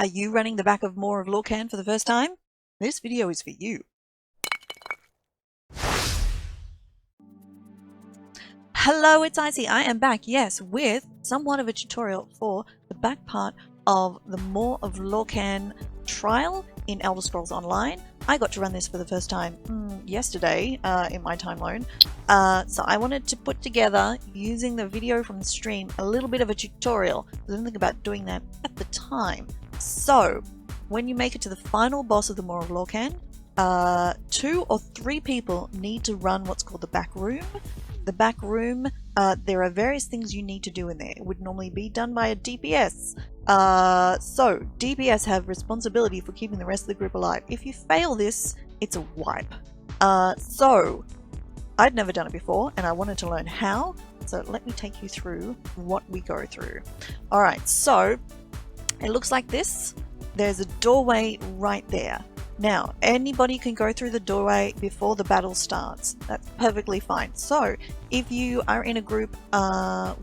Are you running the back of more of Lorkaj for the first time? This video is for you. Hello, it's Icy. I am back, yes, with somewhat of a tutorial for the back part of the More of Lorkaj trial in Elder Scrolls Online. I got to run this for the first time yesterday in my time zone. So I wanted to put together, using the video from the stream, a little bit of a tutorial. I didn't think about doing that at the time. So when you make it to the final boss of the More of Lorkaj, 2 or 3 people need to run what's called the back room. The back room, there are various things you need to do in there. It would normally be done by a DPS. So DPS have responsibility for keeping the rest of the group alive. If you fail this, it's a wipe. So I'd never done it before and I wanted to learn how. So let me take you through what we go through. Alright, so it looks like this. There's a doorway right there. Now, anybody can go through the doorway before the battle starts. That's perfectly fine. So, if you are in a group that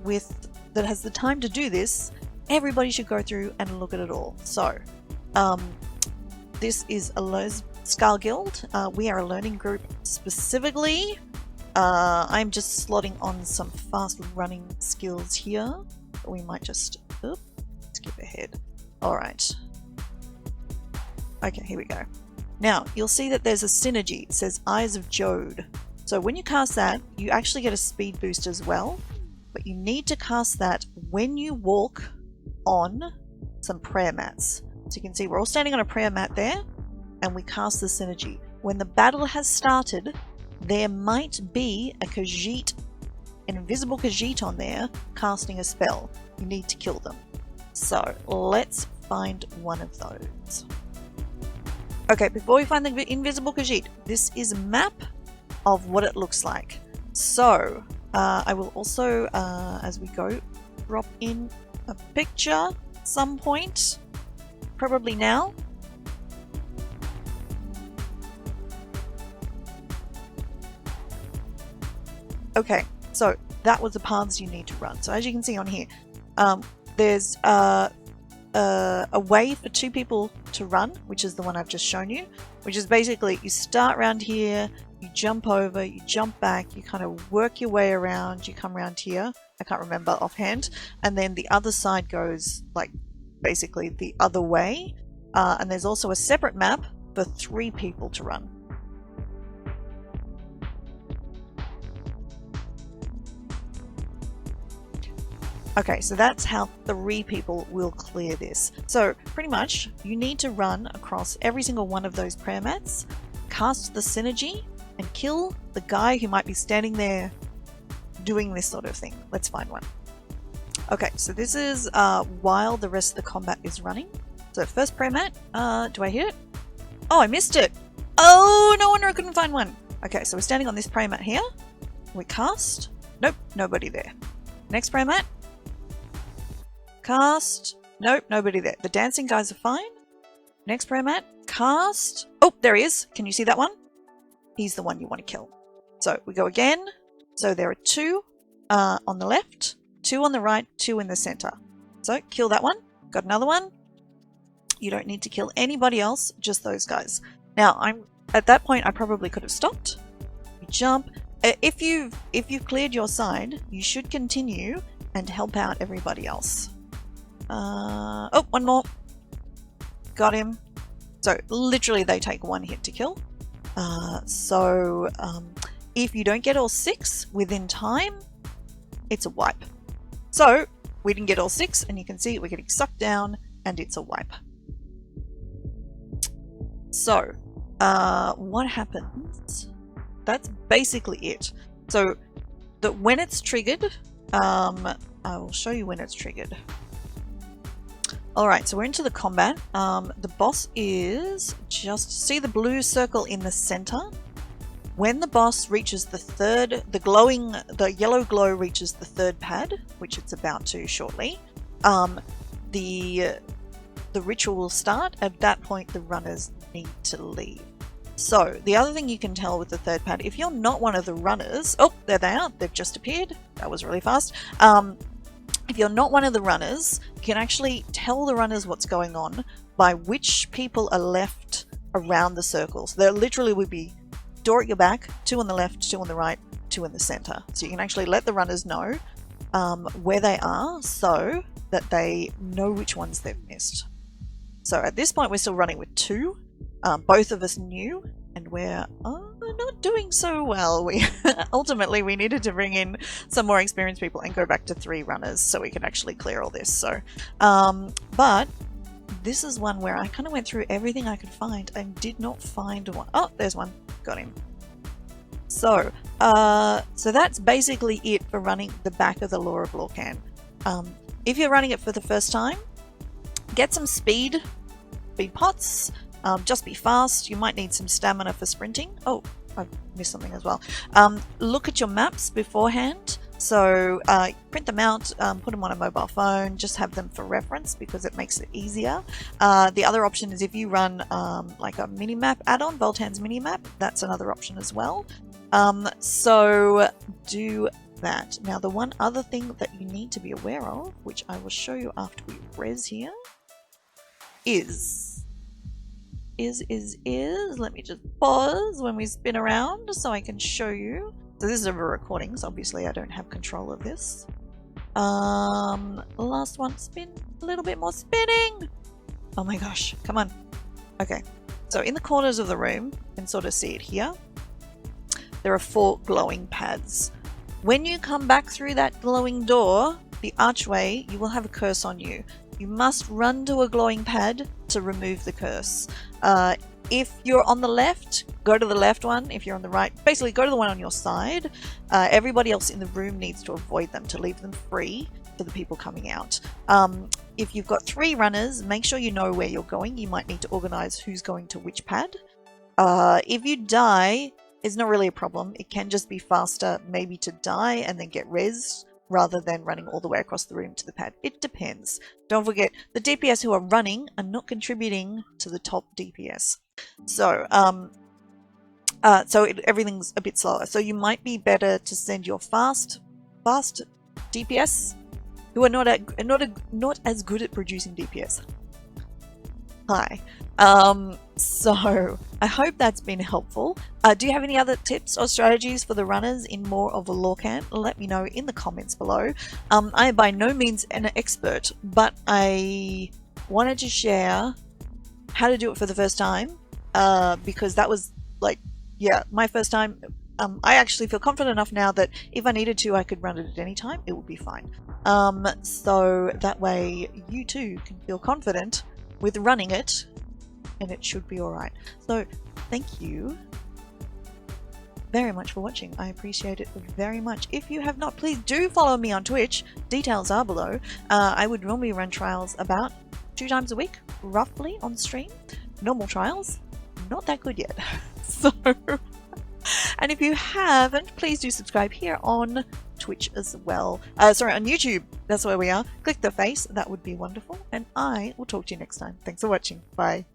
has the time to do this, everybody should go through and look at it all. So, this is a SkalGuild. We are a learning group specifically. I'm just slotting on some fast running skills here. We might just skip ahead. Alright. Okay, here we go. Now, you'll see that there's a synergy. It says Eyes of Jode. So when you cast that, you actually get a speed boost as well. But you need to cast that when you walk on some prayer mats. So you can see we're all standing on a prayer mat there, and we cast the synergy. When the battle has started, there might be a Khajiit, an invisible Khajiit on there, casting a spell. You need to kill them. So let's find one of those. Okay, before we find the invisible Khajiit, this is a map of what it looks like. So, I will also, as we go, drop in a picture at some point, probably now. Okay, so that was the paths you need to run. So as you can see on here, there's a way for 2 people to run, which is the one I've just shown you, which is basically you start around here, you jump over, you jump back, you kind of work your way around, you come around here, I can't remember offhand, and then the other side goes like basically the other way, and there's also a separate map for 3 people to run. Okay, so that's how 3 people will clear this. So pretty much you need to run across every single one of those prayer mats, cast the synergy, and kill the guy who might be standing there doing this sort of thing. Let's find one. Okay, so this is while the rest of the combat is running. So first prayer mat, do I hit it? Oh, I missed it. Oh, no wonder I couldn't find one. Okay, so we're standing on this prayer mat here. We cast. Nope, nobody there. Next prayer mat. Cast. Nope, nobody there. The dancing guys are fine. Next prayer mat. Cast. Oh, there he is. Can you see that one? He's the one you want to kill. So we go again. So there are 2 on the left, 2 on the right, 2 in the center. So kill that one. Got another one. You don't need to kill anybody else, just those guys. Now, at that point I probably could have stopped. You jump. If you've cleared your side, you should continue and help out everybody else. Oh, one more. Got him. So literally they take 1 hit to kill. If you don't get all 6 within time, it's a wipe. So we didn't get all 6 and you can see we're getting sucked down and it's a wipe. So what happens? That's basically it. So that when it's triggered, I will show you when it's triggered. Alright, so we're into the combat. The boss is just, see the blue circle in the center? When the boss reaches the yellow glow reaches the 3rd pad, which it's about to shortly, the ritual will start. At that point, the runners need to leave. So, the other thing you can tell with the 3rd pad, if you're not one of the runners, oh, there they are, they've just appeared. That was really fast. if you're not one of the runners, you can actually tell the runners what's going on by which people are left around the circles. There literally would be door at your back, 2 on the left, 2 on the right, 2 in the center. So you can actually let the runners know where they are so that they know which ones they've missed. So at this point, we're still running with 2. Both of us knew, and we're not doing so well. We ultimately we needed to bring in some more experienced people and go back to 3 runners so we could actually clear all this. So, but this is one where I kind of went through everything I could find and did not find one. Oh, there's one. Got him. So, so that's basically it for running the back of the Law of Lorkaj. If you're running it for the first time, get some speed pots. Just be fast. You might need some stamina for sprinting. Oh, I missed something as well. Look at your maps beforehand. So print them out, put them on a mobile phone, just have them for reference because it makes it easier. The other option is if you run like a mini-map add-on, Voltan's mini-map, that's another option as well. So do that. Now the one other thing that you need to be aware of, which I will show you after we res here, is let me just pause when we spin around so I can show you. So this is a recording, so obviously I don't have control of this. Last one, spin, a little bit more spinning. Oh my gosh, come on. Okay, so in the corners of the room, you can sort of see it here. There are 4 glowing pads. When you come back through that glowing door, the archway, you will have a curse on you. You must run to a glowing pad to remove the curse. If you're on the left, go to the left one. If you're on the right, basically go to the one on your side. Everybody else in the room needs to avoid them to leave them free for the people coming out. If you've got 3 runners, make sure you know where you're going. You might need to organize who's going to which pad. If you die, it's not really a problem. It can just be faster maybe to die and then get rezzed rather than running all the way across the room to the pad. It depends. Don't forget, the DPS who are running are not contributing to the top DPS. So, everything's a bit slower. So you might be better to send your fast DPS who are not as good at producing DPS. Hi. So I hope that's been helpful. Do you have any other tips or strategies for the runners in more of a Lorkaj? Let me know in the comments below. I am by no means an expert, but I wanted to share how to do it for the first time, because that was like, yeah, my first time. I actually feel confident enough now that if I needed to, I could run it at any time. It would be fine. So that way you too can feel confident with running it, and it should be alright. So thank you very much for watching. I appreciate it very much. If you have not, please do follow me on Twitch. Details are below. I would normally run trials about 2 times a week, roughly, on stream. Normal trials, not that good yet. So, and if you haven't, please do subscribe here on Twitch as well. Sorry, on YouTube. That's where we are. Click the face. That would be wonderful. And I will talk to you next time. Thanks for watching. Bye.